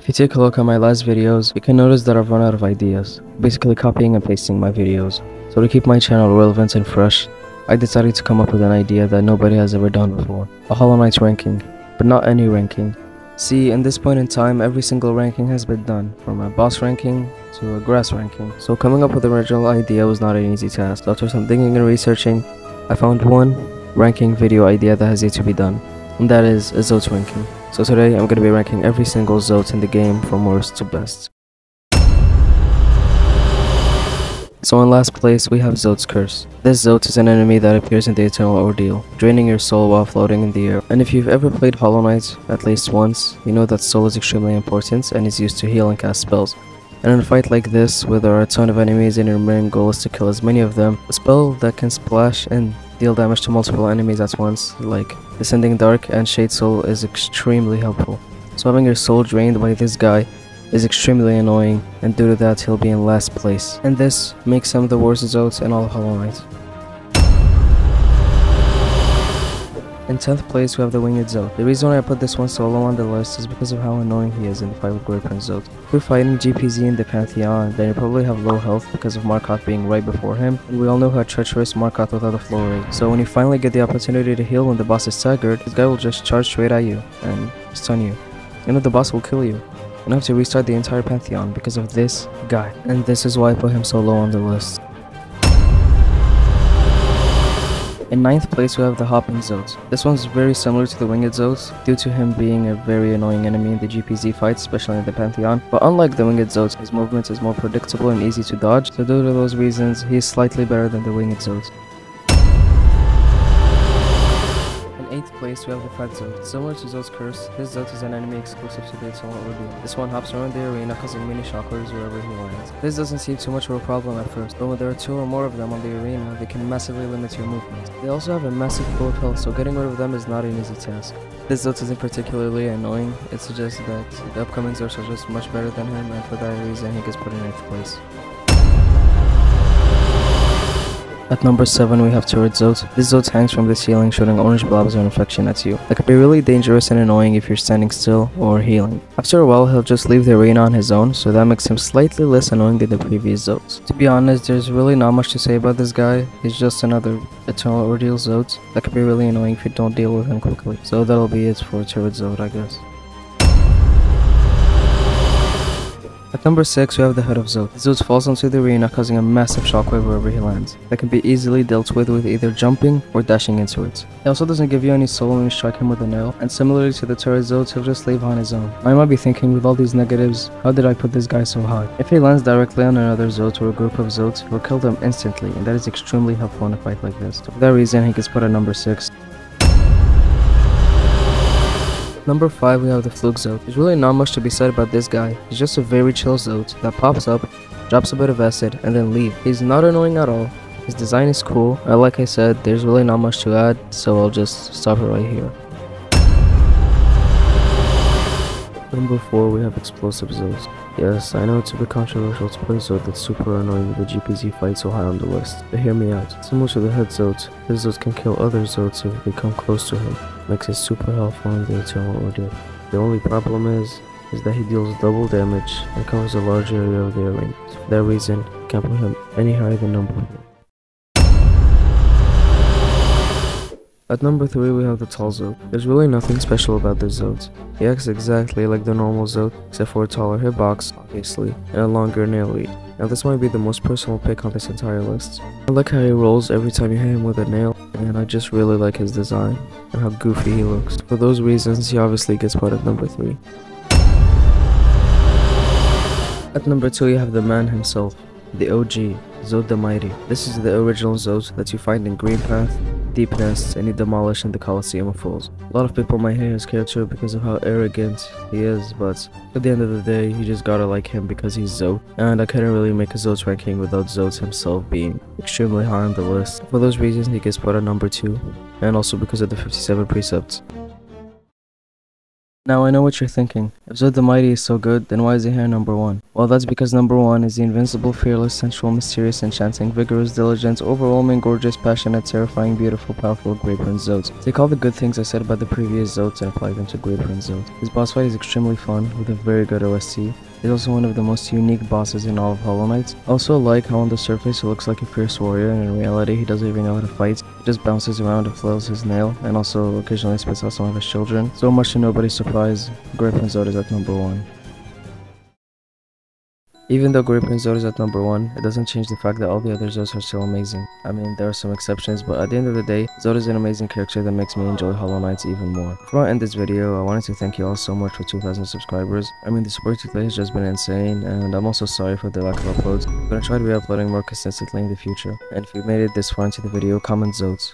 If you take a look at my last videos, you can notice that I've run out of ideas, basically copying and pasting my videos. So to keep my channel relevant and fresh, I decided to come up with an idea that nobody has ever done before. A Hollow Knight ranking, but not any ranking. See, in this point in time, every single ranking has been done, from a boss ranking to a grass ranking. So coming up with an original idea was not an easy task. After some digging and researching, I found one ranking video idea that has yet to be done, and that is a zote ranking. So today I'm going to be ranking every single zote in the game from worst to best. So in last place we have Zote's Curse. This zote is an enemy that appears in the Eternal Ordeal, draining your soul while floating in the air. And if you've ever played Hollow Knight at least once, you know that soul is extremely important and is used to heal and cast spells. And in a fight like this, where there are a ton of enemies and your main goal is to kill as many of them, a spell that can splash and deal damage to multiple enemies at once, like Descending Dark and Shade Soul, is extremely helpful. So having your soul drained by this guy is extremely annoying, and due to that he'll be in last place. And this makes him the worst zote in all of Hollow Knight. In 10th place we have the Winged Zote. The reason why I put this one so low on the list is because of how annoying he is in the fight with Great Prince Zote. If you're fighting GPZ in the Pantheon, then you probably have low health because of Marcotte being right before him, and we all know how treacherous Marcotte without a flow is. So when you finally get the opportunity to heal when the boss is staggered, this guy will just charge straight at you and stun you. You know the boss will kill you. You have to restart the entire Pantheon because of this guy, and this is why I put him so low on the list. In 9th place we have the Hopping Zote. This one's very similar to the Winged Zote due to him being a very annoying enemy in the GPZ fights, especially in the Pantheon. But unlike the Winged Zote, his movement is more predictable and easy to dodge, so due to those reasons, he is slightly better than the Winged Zote. In 8th place we have the Fat Zote. Similar to Zote's Curse, this Zote is an enemy exclusive to the Eternal Ordeal. This one hops around the arena causing mini shockwaves wherever he lands. This doesn't seem too much of a problem at first, but when there are 2 or more of them on the arena, they can massively limit your movement. They also have a massive pool of health, so getting rid of them is not an easy task. This Zote isn't particularly annoying, it suggests that the upcoming Zotes are just much better than him, and for that reason he gets put in 8th place. At number 7 we have Turret Zote. This Zote hangs from the ceiling shooting orange blobs of infection at you. That could be really dangerous and annoying if you're standing still or healing. After a while he'll just leave the arena on his own, so that makes him slightly less annoying than the previous Zotes. To be honest, there's really not much to say about this guy. He's just another Eternal Ordeal Zote that could be really annoying if you don't deal with him quickly. So that'll be it for Turret Zote, I guess. At number 6 we have the Head of Zote. The Zote falls onto the arena causing a massive shockwave wherever he lands. That can be easily dealt with either jumping or dashing into it. He also doesn't give you any soul when you strike him with a nail, and similarly to the Turret Zote, he'll just leave on his own. I might be thinking, with all these negatives, how did I put this guy so high? If he lands directly on another Zote or a group of Zotes, he'll kill them instantly, and that is extremely helpful in a fight like this. So for that reason he gets put at number 6. Number 5 we have the Fluke Zote. There's really not much to be said about this guy. He's just a very chill Zote that pops up, drops a bit of acid, and then leaves. He's not annoying at all. His design is cool, and like I said, there's really not much to add, so I'll just stop it right here. Number 4 we have Explosive Zote. Yes, I know it's a bit controversial to play Zote that's super annoying with the GPZ fight so high on the list, but hear me out. Similar to the Head Zote, this Zote can kill other Zotes if they come close to him. Makes it super helpful in the Eternal Ordeal. The only problem is that he deals double damage and covers a large area of the arena. So for that reason, I can't put him any higher than number 4. At number 3 we have the Tall Zote. There's really nothing special about this Zote. He acts exactly like the normal Zote, except for a taller hitbox, obviously, and a longer nail lead. Now this might be the most personal pick on this entire list. I like how he rolls every time you hit him with a nail, and I just really like his design, and how goofy he looks. For those reasons, he obviously gets put at number 3. At number 2 you have the man himself, the OG, Zote the Mighty. This is the original Zote that you find in Green Path, Deep Nests, and he demolished in the Colosseum of Fools. A lot of people might hate his character because of how arrogant he is, but at the end of the day, you just gotta like him because he's Zote, and I couldn't really make a Zote ranking without Zote himself being extremely high on the list. For those reasons, he gets put at number 2, and also because of the 57 precepts. Now I know what you're thinking. If Zote the Mighty is so good, then why is he here number 1? Well, that's because number 1 is the invincible, fearless, sensual, mysterious, enchanting, vigorous, diligent, overwhelming, gorgeous, passionate, terrifying, beautiful, powerful Great Prince Zote. Take all the good things I said about the previous Zotes and apply them to Great Prince Zote. His boss fight is extremely fun, with a very good OST. He's also one of the most unique bosses in all of Hollow Knight. Also like how on the surface he looks like a fierce warrior, and in reality he doesn't even know how to fight. He just bounces around and flails his nail, and also occasionally spits out some of his children. So much to nobody's surprise, Great Prince Zote is at number 1. Even though Great Prince Zote is at number 1, it doesn't change the fact that all the other Zotes are still amazing. I mean, there are some exceptions, but at the end of the day, Zote is an amazing character that makes me enjoy Hollow Knight even more. Before I end this video, I wanted to thank you all so much for 2,000 subscribers. I mean, the support today has just been insane, and I'm also sorry for the lack of uploads. I'm gonna try to be uploading more consistently in the future. And if you made it this far into the video, comment Zote.